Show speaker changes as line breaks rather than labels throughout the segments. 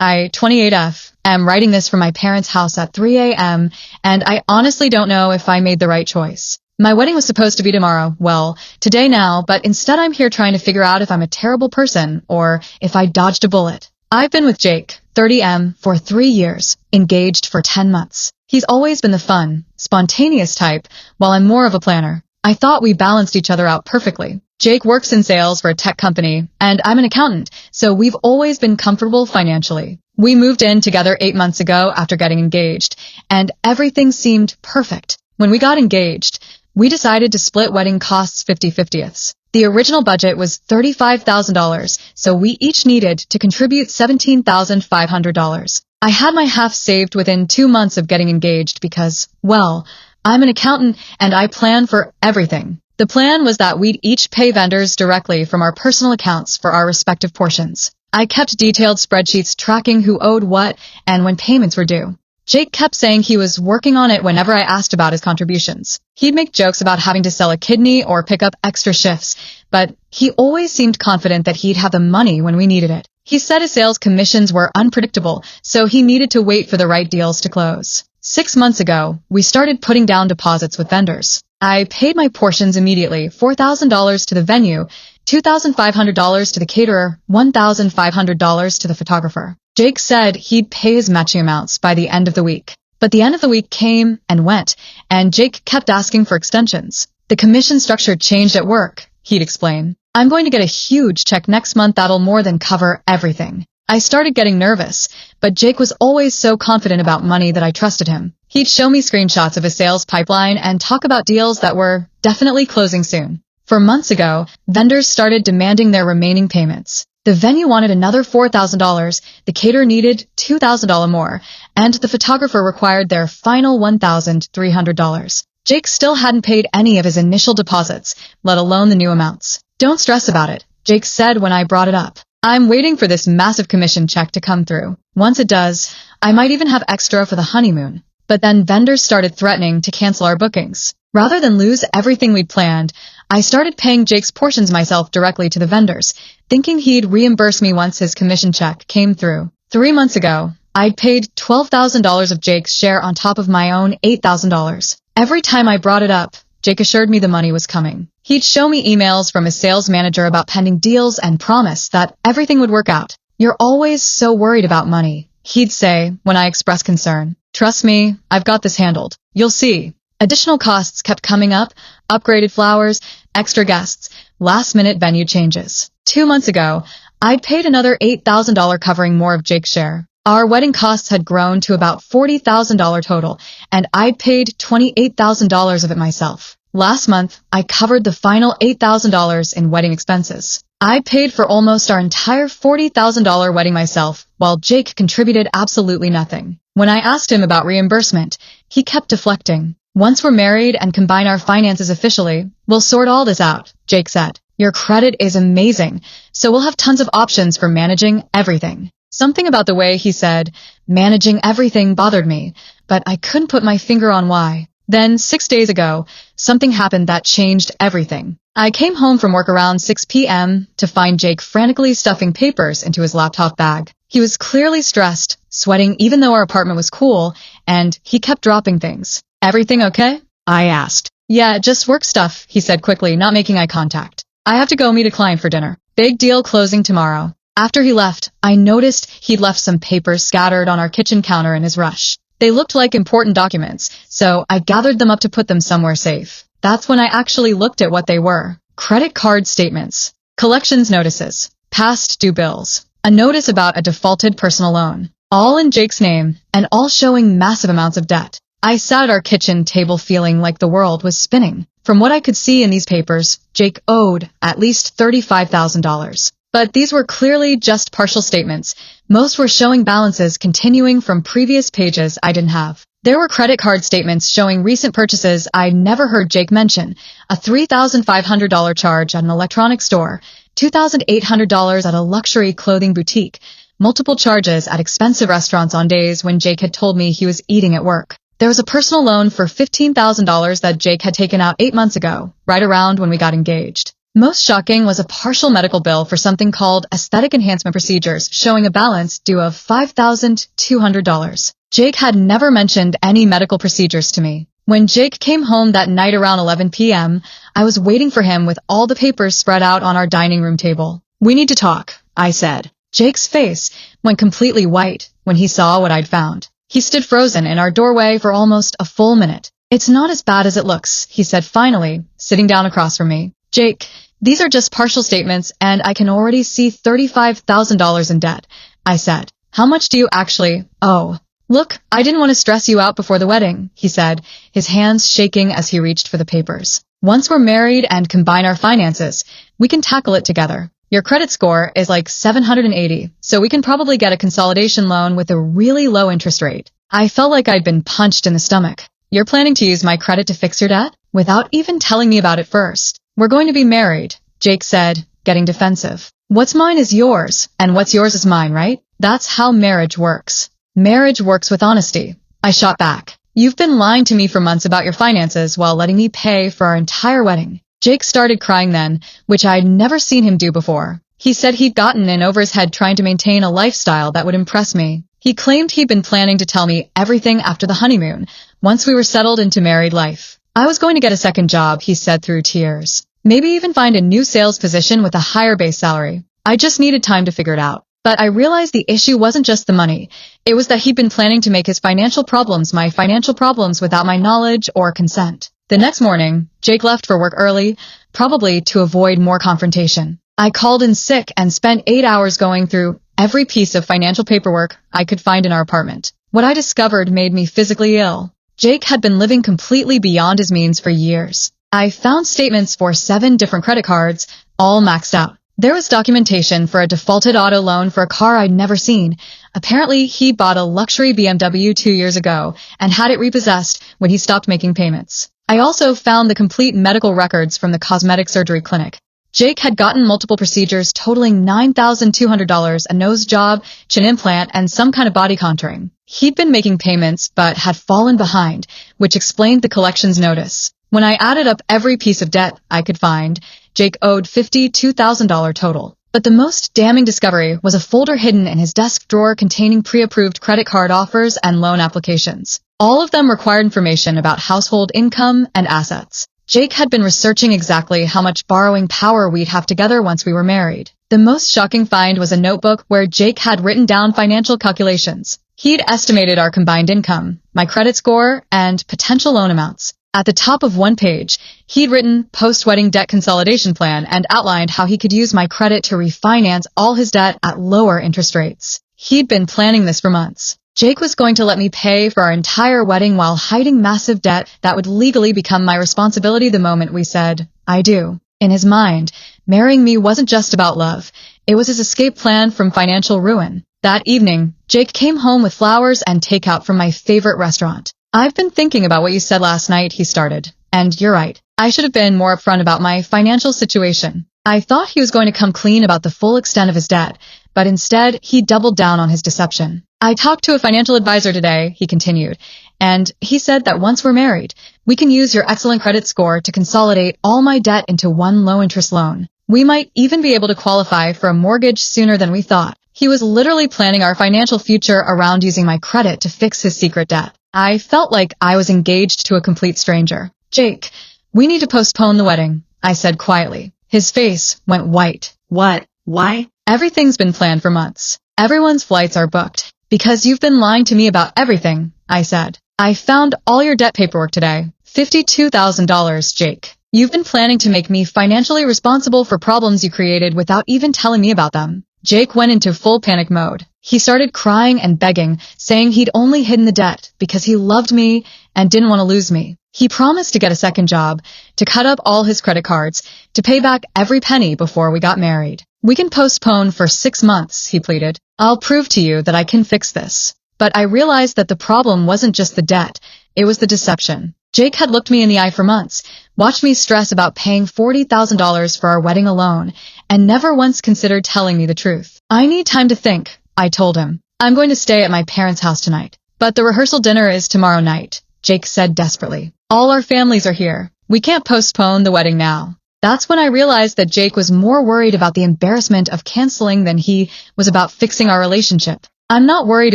I, 28F, am writing this from my parents' house at 3 a.m., and I honestly don't know if I made the right choice. My wedding was supposed to be tomorrow, well, today now, but instead I'm here trying to figure out if I'm a terrible person or if I dodged a bullet. I've been with Jake, 30M, for 3 years, engaged for 10 months. He's always been the fun, spontaneous type, while I'm more of a planner. I thought we balanced each other out perfectly. Jake works in sales for a tech company, and I'm an accountant, so we've always been comfortable financially. We moved in together 8 months ago after getting engaged, and everything seemed perfect. When we got engaged, we decided to split wedding costs 50-50ths. The original budget was $35,000, so we each needed to contribute $17,500. I had my half saved within 2 months of getting engaged because, well, I'm an accountant and I plan for everything. The plan was that we'd each pay vendors directly from our personal accounts for our respective portions. I kept detailed spreadsheets tracking who owed what and when payments were due. Jake kept saying he was working on it whenever I asked about his contributions. He'd make jokes about having to sell a kidney or pick up extra shifts, but he always seemed confident that he'd have the money when we needed it. He said his sales commissions were unpredictable, so he needed to wait for the right deals to close. 6 months ago, we started putting down deposits with vendors. I paid my portions immediately, $4,000 to the venue, $2,500 to the caterer, $1,500 to the photographer. Jake said he'd pay his matching amounts by the end of the week. But the end of the week came and went, and Jake kept asking for extensions. The commission structure changed at work, he'd explain. I'm going to get a huge check next month that'll more than cover everything. I started getting nervous, but Jake was always so confident about money that I trusted him. He'd show me screenshots of his sales pipeline and talk about deals that were definitely closing soon. 4 months ago, vendors started demanding their remaining payments. The venue wanted another $4,000, the caterer needed $2,000 more, and the photographer required their final $1,300. Jake still hadn't paid any of his initial deposits, let alone the new amounts. Don't stress about it, Jake said when I brought it up. I'm waiting for this massive commission check to come through. Once it does, I might even have extra for the honeymoon. But then vendors started threatening to cancel our bookings. Rather than lose everything we'd planned, I started paying Jake's portions myself directly to the vendors, thinking he'd reimburse me once his commission check came through. 3 months ago, I'd paid $12,000 of Jake's share on top of my own $8,000. Every time I brought it up, Jake assured me the money was coming. He'd show me emails from his sales manager about pending deals and promise that everything would work out. You're always so worried about money, he'd say when I expressed concern. Trust me, I've got this handled. You'll see. Additional costs kept coming up, upgraded flowers, extra guests, last-minute venue changes. 2 months ago, I'd paid another $8,000 covering more of Jake's share. Our wedding costs had grown to about $40,000 total, and I'd paid $28,000 of it myself. Last month, I covered the final $8,000 in wedding expenses. I paid for almost our entire $40,000 wedding myself, while Jake contributed absolutely nothing. When I asked him about reimbursement, he kept deflecting. Once we're married and combine our finances officially, we'll sort all this out, Jake said. Your credit is amazing, so we'll have tons of options for managing everything. Something about the way he said, managing everything bothered me, but I couldn't put my finger on why. Then, 6 days ago, something happened that changed everything. I came home from work around 6 p.m. to find Jake frantically stuffing papers into his laptop bag. He was clearly stressed, sweating even though our apartment was cool, and he kept dropping things. Everything okay? I asked. Yeah, just work stuff, he said quickly, not making eye contact. I have to go meet a client for dinner. Big deal closing tomorrow. After he left, I noticed he'd left some papers scattered on our kitchen counter in his rush. They looked like important documents, so I gathered them up to put them somewhere safe. That's when I actually looked at what they were. Credit card statements, collections notices, past due bills, a notice about a defaulted personal loan, all in Jake's name, and all showing massive amounts of debt. I sat at our kitchen table feeling like the world was spinning. From what I could see in these papers, Jake owed at least $35,000. But these were clearly just partial statements. Most were showing balances continuing from previous pages I didn't have. There were credit card statements showing recent purchases I'd never heard Jake mention, a $3,500 charge at an electronics store, $2,800 at a luxury clothing boutique, multiple charges at expensive restaurants on days when Jake had told me he was eating at work. There was a personal loan for $15,000 that Jake had taken out 8 months ago, right around when we got engaged. Most shocking was a partial medical bill for something called aesthetic enhancement procedures, showing a balance due of $5,200. Jake had never mentioned any medical procedures to me. When Jake came home that night around 11 p.m., I was waiting for him with all the papers spread out on our dining room table. "We need to talk," I said. Jake's face went completely white when he saw what I'd found. He stood frozen in our doorway for almost a full minute. "It's not as bad as it looks," he said finally, sitting down across from me. "Jake, these are just partial statements, and I can already see $35,000 in debt," I said. "How much do you actually owe?" "Look, I didn't want to stress you out before the wedding," he said, his hands shaking as he reached for the papers. "Once we're married and combine our finances, we can tackle it together. Your credit score is like 780, so we can probably get a consolidation loan with a really low interest rate." I felt like I'd been punched in the stomach. "You're planning to use my credit to fix your debt? Without even telling me about it first?" "We're going to be married," Jake said, getting defensive. "What's mine is yours, and what's yours is mine, right? That's how marriage works." "Marriage works with honesty," I shot back. "You've been lying to me for months about your finances while letting me pay for our entire wedding." Jake started crying then, which I'd never seen him do before. He said he'd gotten in over his head trying to maintain a lifestyle that would impress me. He claimed he'd been planning to tell me everything after the honeymoon, once we were settled into married life. "I was going to get a second job," he said through tears. "Maybe even find a new sales position with a higher base salary. I just needed time to figure it out." But I realized the issue wasn't just the money. It was that he'd been planning to make his financial problems my financial problems without my knowledge or consent. The next morning, Jake left for work early, probably to avoid more confrontation. I called in sick and spent 8 hours going through every piece of financial paperwork I could find in our apartment. What I discovered made me physically ill. Jake had been living completely beyond his means for years. I found statements for 7 different credit cards, all maxed out. There was documentation for a defaulted auto loan for a car I'd never seen. Apparently, he bought a luxury BMW 2 years ago and had it repossessed when he stopped making payments. I also found the complete medical records from the cosmetic surgery clinic. Jake had gotten multiple procedures totaling $9,200, a nose job, chin implant, and some kind of body contouring. He'd been making payments but had fallen behind, which explained the collections notice. When I added up every piece of debt I could find, Jake owed $52,000 total. But the most damning discovery was a folder hidden in his desk drawer containing pre-approved credit card offers and loan applications. All of them required information about household income and assets. Jake had been researching exactly how much borrowing power we'd have together once we were married. The most shocking find was a notebook where Jake had written down financial calculations. He'd estimated our combined income, my credit score, and potential loan amounts. At the top of one page, he'd written post-wedding debt consolidation plan and outlined how he could use my credit to refinance all his debt at lower interest rates. He'd been planning this for months. Jake was going to let me pay for our entire wedding while hiding massive debt that would legally become my responsibility the moment we said, "I do." In his mind, marrying me wasn't just about love. It was his escape plan from financial ruin. That evening, Jake came home with flowers and takeout from my favorite restaurant. "I've been thinking about what you said last night," he started. "And you're right. I should have been more upfront about my financial situation." I thought he was going to come clean about the full extent of his debt, but instead, he doubled down on his deception. "I talked to a financial advisor today," he continued, "and he said that once we're married, we can use your excellent credit score to consolidate all my debt into one low-interest loan. We might even be able to qualify for a mortgage sooner than we thought." He was literally planning our financial future around using my credit to fix his secret debt. I felt like I was engaged to a complete stranger. "Jake, we need to postpone the wedding," I said quietly. His face went white. "What? Why?" "Everything's been planned for months. Everyone's flights are booked. Because you've been lying to me about everything," I said. "I found all your debt paperwork today. $52,000, Jake. You've been planning to make me financially responsible for problems you created without even telling me about them." Jake went into full panic mode. He started crying and begging, saying he'd only hidden the debt because he loved me and didn't want to lose me. He promised to get a second job, to cut up all his credit cards, to pay back every penny before we got married. "We can postpone for 6 months, he pleaded. "I'll prove to you that I can fix this." But I realized that the problem wasn't just the debt, it was the deception. Jake had looked me in the eye for months, watched me stress about paying $40,000 for our wedding alone, and never once considered telling me the truth. "I need time to think," I told him. "I'm going to stay at my parents' house tonight." "But the rehearsal dinner is tomorrow night," Jake said desperately. "All our families are here. We can't postpone the wedding now." That's when I realized that Jake was more worried about the embarrassment of canceling than he was about fixing our relationship. I'm not worried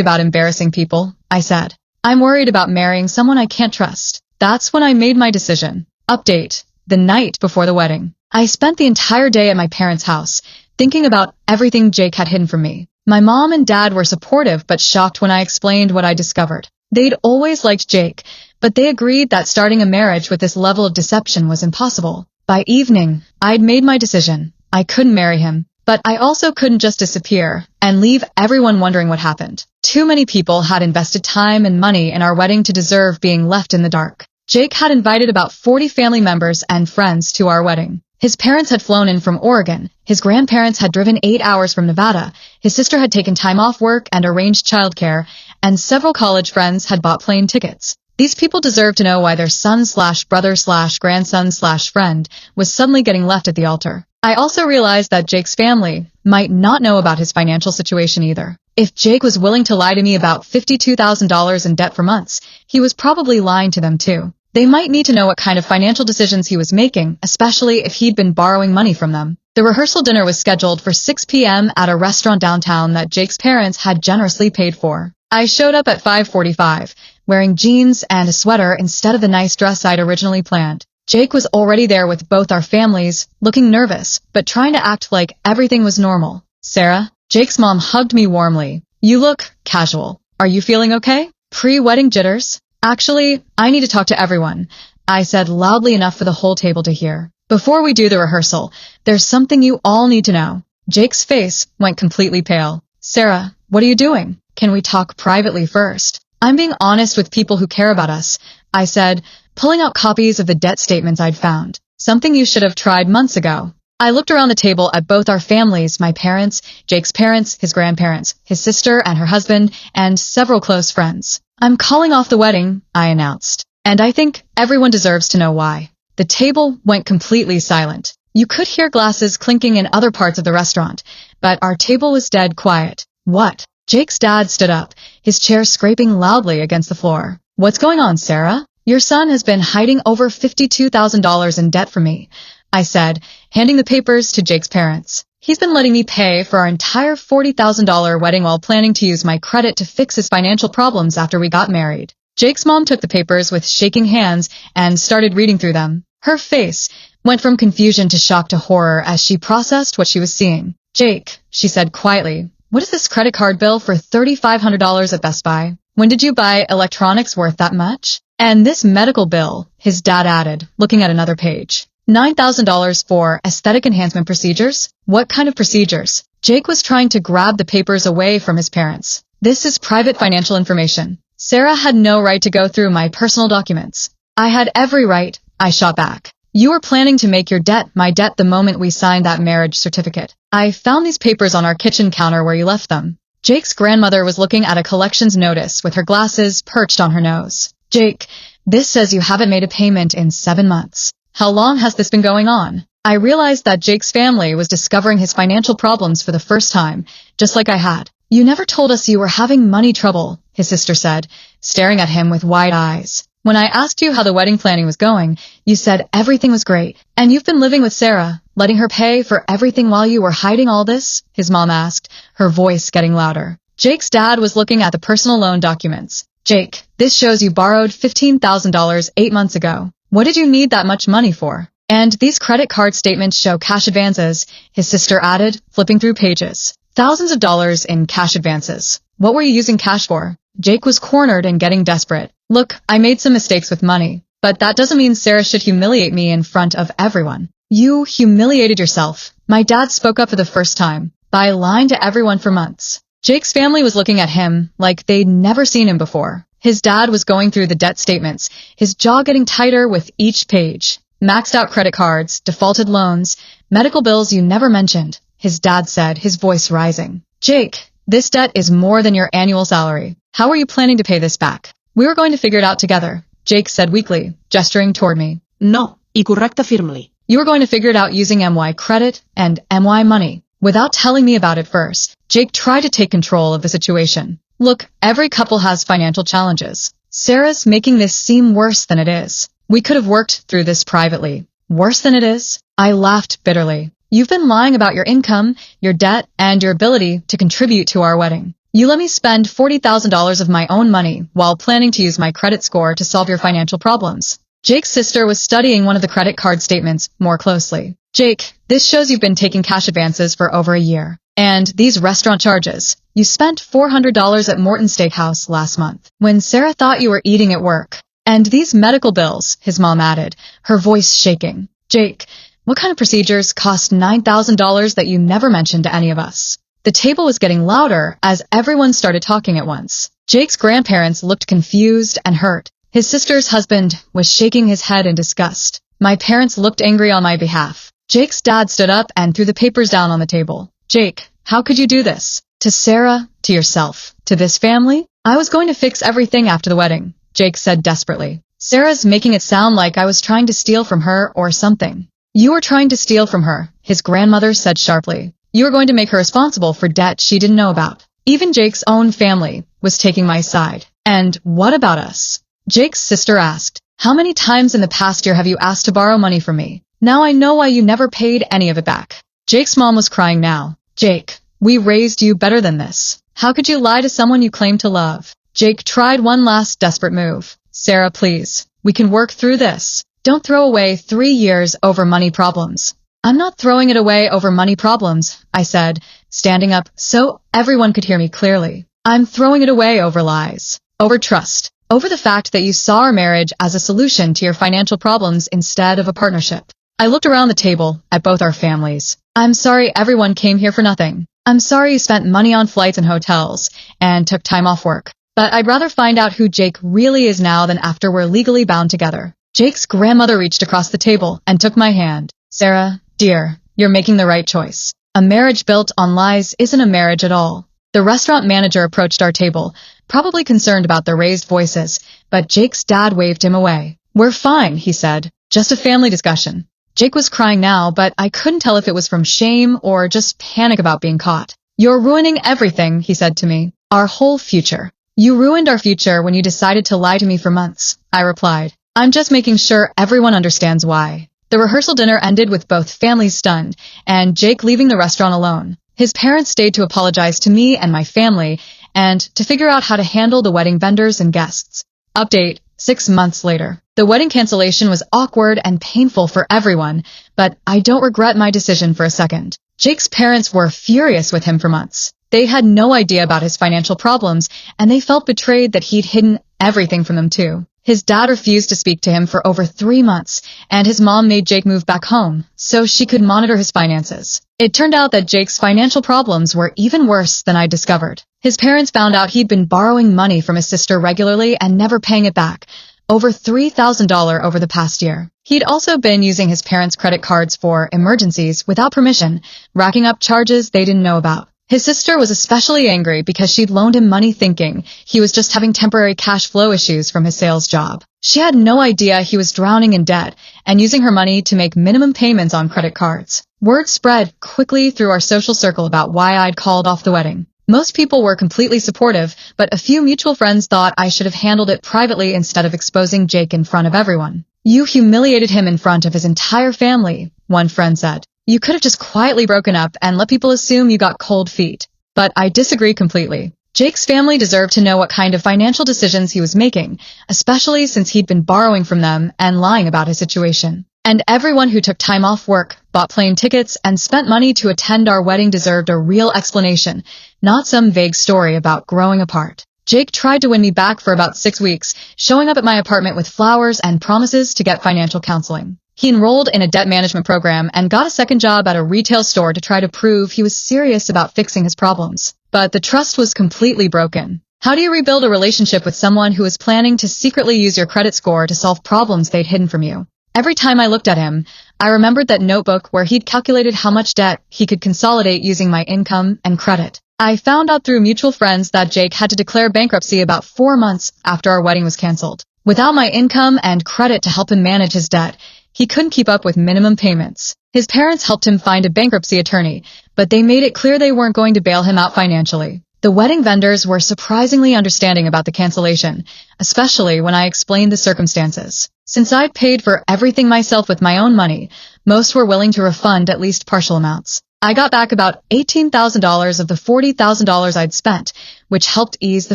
about embarrassing people, I said. I'm worried about marrying someone I can't trust. That's when I made my decision. Update: the night before the wedding. I spent the entire day at my parents' house, thinking about everything Jake had hidden from me. My mom and dad were supportive but shocked when I explained what I discovered. They'd always liked Jake, but they agreed that starting a marriage with this level of deception was impossible. By evening, I'd made my decision. I couldn't marry him, but I also couldn't just disappear and leave everyone wondering what happened. Too many people had invested time and money in our wedding to deserve being left in the dark. Jake had invited about 40 family members and friends to our wedding. His parents had flown in from Oregon, his grandparents had driven 8 hours from Nevada, his sister had taken time off work and arranged childcare, and several college friends had bought plane tickets. These people deserved to know why their son/brother/grandson/friend was suddenly getting left at the altar. I also realized that Jake's family might not know about his financial situation either. If Jake was willing to lie to me about $52,000 in debt for months, he was probably lying to them too. They might need to know what kind of financial decisions he was making, especially if he'd been borrowing money from them. The rehearsal dinner was scheduled for 6 p.m. at a restaurant downtown that Jake's parents had generously paid for. I showed up at 5:45, wearing jeans and a sweater instead of the nice dress I'd originally planned. Jake was already there with both our families, looking nervous, but trying to act like everything was normal. Sarah, Jake's mom, hugged me warmly. You look casual. Are you feeling okay? Pre-wedding jitters? Actually, I need to talk to everyone, I said loudly enough for the whole table to hear. Before we do the rehearsal, there's something you all need to know. Jake's face went completely pale. Sarah, what are you doing? Can we talk privately first? I'm being honest with people who care about us, I said, pulling out copies of the debt statements I'd found. Something you should have tried months ago. I looked around the table at both our families, my parents, Jake's parents, his grandparents, his sister and her husband, and several close friends. I'm calling off the wedding, I announced. And I think everyone deserves to know why. The table went completely silent. You could hear glasses clinking in other parts of the restaurant, but our table was dead quiet. What? Jake's dad stood up, his chair scraping loudly against the floor. What's going on, Sarah? Your son has been hiding over $52,000 in debt from me, I said, handing the papers to Jake's parents. He's been letting me pay for our entire $40,000 wedding while planning to use my credit to fix his financial problems after we got married. Jake's mom took the papers with shaking hands and started reading through them. Her face went from confusion to shock to horror as she processed what she was seeing. Jake, she said quietly, what is this credit card bill for $3,500 at Best Buy? When did you buy electronics worth that much? And this medical bill, his dad added, looking at another page. $9,000 for aesthetic enhancement procedures? What kind of procedures? Jake was trying to grab the papers away from his parents. This is private financial information. Sarah had no right to go through my personal documents. I had every right, I shot back. You were planning to make your debt my debt the moment we signed that marriage certificate. I found these papers on our kitchen counter where you left them. Jake's grandmother was looking at a collections notice with her glasses perched on her nose. Jake, this says you haven't made a payment in 7 months. How long has this been going on? I realized that Jake's family was discovering his financial problems for the first time, just like I had. You never told us you were having money trouble, his sister said, staring at him with wide eyes. When I asked you how the wedding planning was going, you said everything was great. And you've been living with Sarah, letting her pay for everything while you were hiding all this? His mom asked, her voice getting louder. Jake's dad was looking at the personal loan documents. Jake, this shows you borrowed $15,000 8 months ago. What did you need that much money for? And these credit card statements show cash advances, his sister added, flipping through pages. Thousands of dollars in cash advances. What were you using cash for? Jake was cornered and getting desperate. Look, I made some mistakes with money, but that doesn't mean Sarah should humiliate me in front of everyone. You humiliated yourself. My dad spoke up for the first time, by lying to everyone for months. Jake's family was looking at him like they'd never seen him before. His dad was going through the debt statements, his jaw getting tighter with each page. Maxed out credit cards, defaulted loans, medical bills you never mentioned, his dad said, his voice rising. Jake, this debt is more than your annual salary. How are you planning to pay this back? We were going to figure it out together, Jake said weakly, gesturing toward me.
No, y correcta firmly.
You were going to figure it out using MY credit and MY money. Without telling me about it first, Jake tried to take control of the situation. Look, every couple has financial challenges. Sarah's making this seem worse than it is. We could have worked through this privately. Worse than it is? I laughed bitterly. You've been lying about your income, your debt, and your ability to contribute to our wedding. You let me spend $40,000 of my own money while planning to use my credit score to solve your financial problems. Jake's sister was studying one of the credit card statements more closely. Jake, this shows you've been taking cash advances for over a year. And these restaurant charges. You spent $400 at Morton Steakhouse last month, when Sarah thought you were eating at work. And these medical bills, his mom added, her voice shaking. Jake, what kind of procedures cost $9,000 that you never mentioned to any of us? The table was getting louder as everyone started talking at once. Jake's grandparents looked confused and hurt. His sister's husband was shaking his head in disgust. My parents looked angry on my behalf. Jake's dad stood up and threw the papers down on the table. Jake, how could you do this? To Sarah, to yourself, to this family? I was going to fix everything after the wedding, Jake said desperately. Sarah's making it sound like I was trying to steal from her or something. You were trying to steal from her, his grandmother said sharply. You were going to make her responsible for debt she didn't know about. Even Jake's own family was taking my side. And what about us? Jake's sister asked, how many times in the past year have you asked to borrow money from me? Now I know why you never paid any of it back. Jake's mom was crying now. Jake, we raised you better than this. How could you lie to someone you claim to love? Jake tried one last desperate move. Sarah, please. We can work through this. Don't throw away 3 years over money problems. I'm not throwing it away over money problems, I said, standing up so everyone could hear me clearly. I'm throwing it away over lies, over trust, over the fact that you saw our marriage as a solution to your financial problems instead of a partnership. I looked around the table at both our families. I'm sorry everyone came here for nothing. I'm sorry you spent money on flights and hotels and took time off work. But I'd rather find out who Jake really is now than after we're legally bound together. Jake's grandmother reached across the table and took my hand. Sarah, dear, you're making the right choice. A marriage built on lies isn't a marriage at all. The restaurant manager approached our table, probably concerned about the raised voices, but Jake's dad waved him away. We're fine, he said. Just a family discussion. Jake was crying now, but I couldn't tell if it was from shame or just panic about being caught. You're ruining everything, he said to me. Our whole future. You ruined our future when you decided to lie to me for months, I replied. I'm just making sure everyone understands why. The rehearsal dinner ended with both families stunned, and Jake leaving the restaurant alone. His parents stayed to apologize to me and my family, and to figure out how to handle the wedding vendors and guests. Update, 6 months later. The wedding cancellation was awkward and painful for everyone, but I don't regret my decision for a second. Jake's parents were furious with him for months. They had no idea about his financial problems, and they felt betrayed that he'd hidden everything from them too. His dad refused to speak to him for over 3 months, and his mom made Jake move back home so she could monitor his finances. It turned out that Jake's financial problems were even worse than I discovered. His parents found out he'd been borrowing money from his sister regularly and never paying it back, over $3,000 over the past year. He'd also been using his parents' credit cards for emergencies without permission, racking up charges they didn't know about. His sister was especially angry because she'd loaned him money thinking he was just having temporary cash flow issues from his sales job. She had no idea he was drowning in debt and using her money to make minimum payments on credit cards. Word spread quickly through our social circle about why I'd called off the wedding. Most people were completely supportive, but a few mutual friends thought I should have handled it privately instead of exposing Jake in front of everyone. You humiliated him in front of his entire family, one friend said. You could have just quietly broken up and let people assume you got cold feet. But I disagree completely. Jake's family deserved to know what kind of financial decisions he was making, especially since he'd been borrowing from them and lying about his situation. And everyone who took time off work, bought plane tickets, and spent money to attend our wedding deserved a real explanation, not some vague story about growing apart. Jake tried to win me back for about 6 weeks, showing up at my apartment with flowers and promises to get financial counseling. He enrolled in a debt management program and got a second job at a retail store to try to prove he was serious about fixing his problems. But the trust was completely broken. How do you rebuild a relationship with someone who is planning to secretly use your credit score to solve problems they'd hidden from you? Every time I looked at him, I remembered that notebook where he'd calculated how much debt he could consolidate using my income and credit. I found out through mutual friends that Jake had to declare bankruptcy about 4 months after our wedding was canceled. Without my income and credit to help him manage his debt, he couldn't keep up with minimum payments. His parents helped him find a bankruptcy attorney, but they made it clear they weren't going to bail him out financially. The wedding vendors were surprisingly understanding about the cancellation, especially when I explained the circumstances. Since I'd paid for everything myself with my own money, Most were willing to refund at least partial amounts. I got back about $18,000 of the $40,000 I'd spent, which helped ease the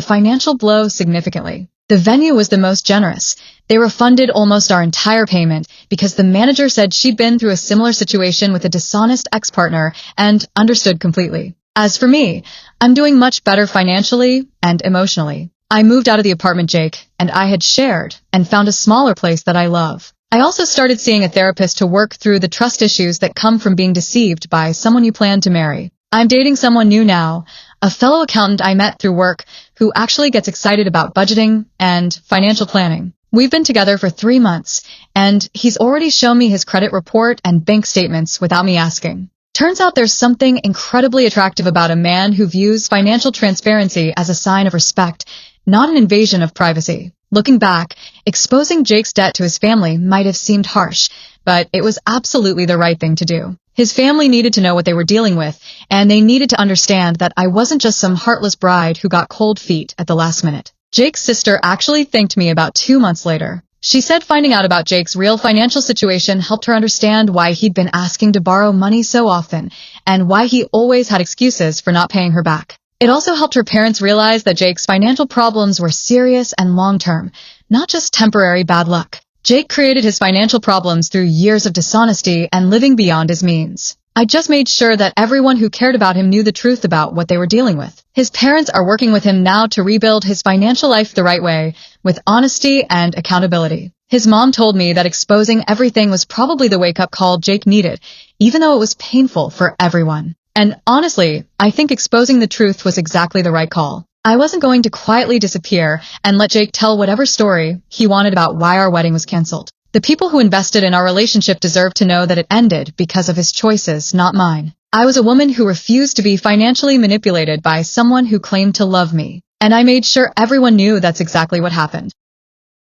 financial blow significantly. The venue was the most generous. They refunded almost our entire payment because the manager said she'd been through a similar situation with a dishonest ex-partner and understood completely. As for me, I'm doing much better financially and emotionally. I moved out of the apartment Jake and I had shared and found a smaller place that I love. I also started seeing a therapist to work through the trust issues that come from being deceived by someone you plan to marry. I'm dating someone new now, a fellow accountant I met through work who actually gets excited about budgeting and financial planning. We've been together for 3 months, and he's already shown me his credit report and bank statements without me asking. Turns out there's something incredibly attractive about a man who views financial transparency as a sign of respect, not an invasion of privacy. Looking back, exposing Jake's debt to his family might have seemed harsh, but it was absolutely the right thing to do. His family needed to know what they were dealing with, and they needed to understand that I wasn't just some heartless bride who got cold feet at the last minute. Jake's sister actually thanked me about 2 months later. She said finding out about Jake's real financial situation helped her understand why he'd been asking to borrow money so often, and why he always had excuses for not paying her back. It also helped her parents realize that Jake's financial problems were serious and long-term, not just temporary bad luck. Jake created his financial problems through years of dishonesty and living beyond his means. I just made sure that everyone who cared about him knew the truth about what they were dealing with. His parents are working with him now to rebuild his financial life the right way, with honesty and accountability. His mom told me that exposing everything was probably the wake-up call Jake needed, even though it was painful for everyone. And honestly, I think exposing the truth was exactly the right call. I wasn't going to quietly disappear and let Jake tell whatever story he wanted about why our wedding was canceled. The people who invested in our relationship deserve to know that it ended because of his choices, not mine. I was a woman who refused to be financially manipulated by someone who claimed to love me. And I made sure everyone knew that's exactly what happened.